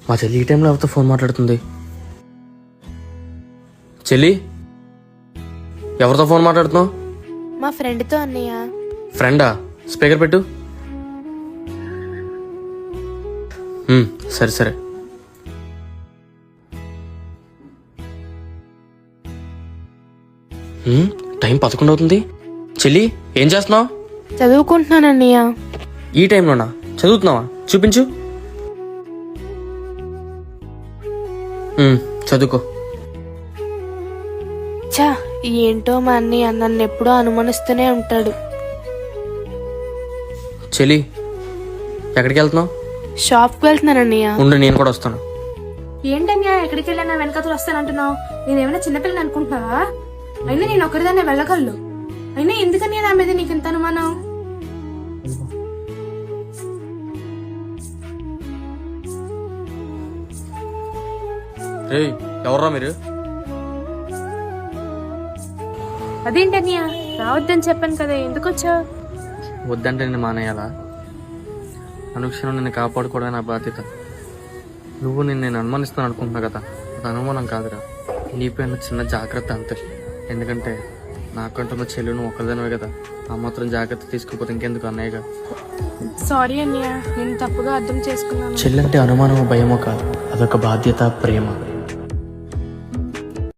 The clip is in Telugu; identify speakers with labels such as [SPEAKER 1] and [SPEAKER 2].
[SPEAKER 1] మా చెల్లి ఈ టైంలో ఎవరితో ఫోన్ మాట్లాడుతుంది? చెల్లి, ఎవరితో ఫోన్ మాట్లాడుతున్నావు?
[SPEAKER 2] మా ఫ్రెండ్తో అన్నయ్య.
[SPEAKER 1] ఫ్రెండా? స్పీకర్ పెట్టు. సరే సరే. టైం 11 అవుతుంది. చెల్లి, ఏం చేస్తున్నావు?
[SPEAKER 2] చదువుకుంటున్నాను అన్నయ్య.
[SPEAKER 1] ఈ టైంలోనా చదువుతున్నావా? చూపించు. చదువుకో.
[SPEAKER 2] చా, ఏంటో మా అన్నయ్య నన్ను ఎప్పుడూ అనుమానిస్తూనే ఉంటాడు.
[SPEAKER 1] చెల్లి, ఎక్కడికి వెళ్తున్నావు?
[SPEAKER 2] షాప్కి వెళ్తున్నాను అన్నయ్య.
[SPEAKER 1] ఉండు, నేను కూడా వస్తాను.
[SPEAKER 3] ఏంటన్యా ఎక్కడికి వెళ్ళినా వెనకతలు వస్తానంటున్నావు? నేనేమైనా చిన్నపిల్లని అనుకుంటున్నావా? అయినా నేను ఒకరిదాన్ని వెళ్ళగలను. అయినా ఎందుకని నా మీద నీకు ఇంత అనుమానం?
[SPEAKER 1] ఎవర్రా మీరు?
[SPEAKER 3] అదేంటన్యా, రావద్దని చెప్పాను కదా, ఎందుకు వచ్చావు?
[SPEAKER 1] వద్దంటే నేను మానేయాలా? అనుక్షణం నిన్ను కాపాడుకోవడం నా బాధ్యత. నువ్వు నేను అనుమానిస్తాను అనుకుంటున్నావు కదా, అది అనుమానం కాదురా, నీపైన చిన్న జాగ్రత్త అంతే. ఎందుకంటే నాకంటున్న చెల్లి నువ్వు ఒకరిదానివే కదా, ఆ మాత్రం జాగ్రత్త తీసుకోకపోతే ఇంకెందుకు అన్నయ్యగా.
[SPEAKER 3] సారీ అన్నయ్య, నేను తప్పుగా అర్థం చేసుకున్నాను.
[SPEAKER 1] చెల్లంటే అనుమానమో భయమో కాదు, అదొక బాధ్యత, ప్రేమ.